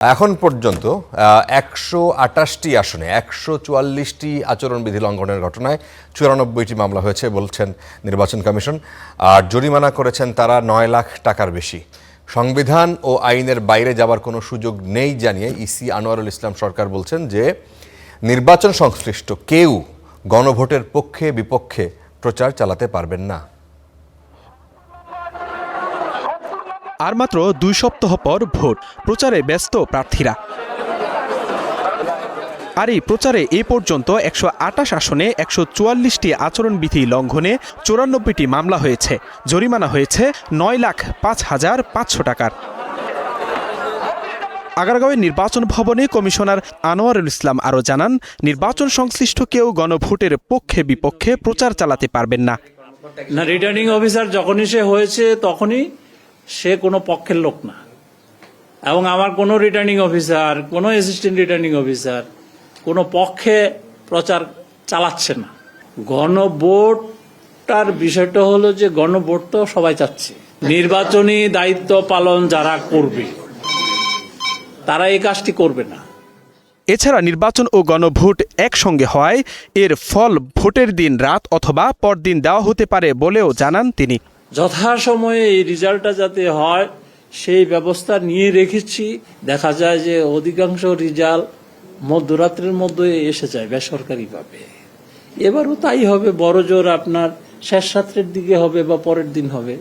এখন পর্যন্ত ১২৮টি আসনে ১৪৪টি আচরণবিধি লঙ্ঘনের ঘটনায় ৯৪টি মামলা হয়েছে বলছেন নির্বাচন কমিশন। আর জরিমানা করেছেন তারা ৯ লাখ টাকার বেশি। সংবিধান ও আইনের বাইরে যাবার কোনো সুযোগ নেই জানিয়ে ইসি আনোয়ারুল ইসলাম সরকার বলছেন যে নির্বাচন সংশ্লিষ্ট কেউ গণভোটের পক্ষে বিপক্ষে প্রচার চালাতে পারবেন না। আর মাত্র ২ সপ্তাহ পর ভোট, প্রচারে ব্যস্ত প্রার্থীরা। আর এই প্রচারে এ পর্যন্ত ১২৮ আসনে ১৪৪টি আচরণবিধি লঙ্ঘনে ৯৪টি মামলা হয়েছে। জরিমানা হয়েছে ৯,৫,৫০০ টাকার। আগারগাঁওয়ের নির্বাচন ভবনে কমিশনার আনোয়ারুল ইসলাম আরও জানান, নির্বাচন সংশ্লিষ্ট কেউ গণভোটের পক্ষে বিপক্ষে প্রচার চালাতে পারবেন না। রিটার্নিং অফিসার যখনই সে হয়েছে তখনই সে কোনো পক্ষের লোক না, এবং আমার কোনো রিটার্নিং অফিসার, কোনো অ্যাসিস্ট্যান্ট রিটার্নিং অফিসার কোনো পক্ষে প্রচার চালাচ্ছে না। গণভোটটার বিষয়টা হলো যে গণভোট তো সবাই চাচ্ছে, নির্বাচনী দায়িত্ব পালন যারা করবে তারা এই কাজটি করবে না। এছাড়া নির্বাচন ও গণভোট একসঙ্গে হওয়ায় এর ফল ভোটের দিন রাত অথবা পরদিন দেওয়া হতে পারে বলেও জানান তিনি। যথাসময়ে এই রেজাল্টটা যাতে হয় সেই ব্যবস্থা নিয়ে রেখেছি। দেখা যায় যে অধিকাংশ রেজাল্ট মধ্যরাত্রের মধ্যে এসে যায় বেসরকারিভাবে। এবারও তাই হবে, বড় জোর আপনার শেষ রাত্রের দিকে হবে বা পরের দিন হবে।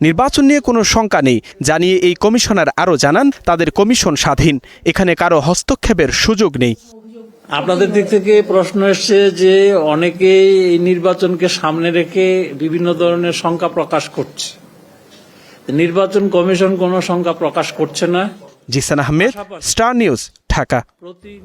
নির্বাচন নিয়ে কোনো শঙ্কা নেই জানিয়ে এই কমিশনার আরও জানান, তাদের কমিশন স্বাধীন, এখানে কারো হস্তক্ষেপের সুযোগ নেই। আপনাদের দিক থেকে প্রশ্ন এসছে যে অনেকেই এই নির্বাচনকে সামনে রেখে বিভিন্ন ধরনের শঙ্কা প্রকাশ করছে। নির্বাচন কমিশন কোনো শঙ্কা প্রকাশ করছে না। Zisan Ahmed, Star News, Dhaka.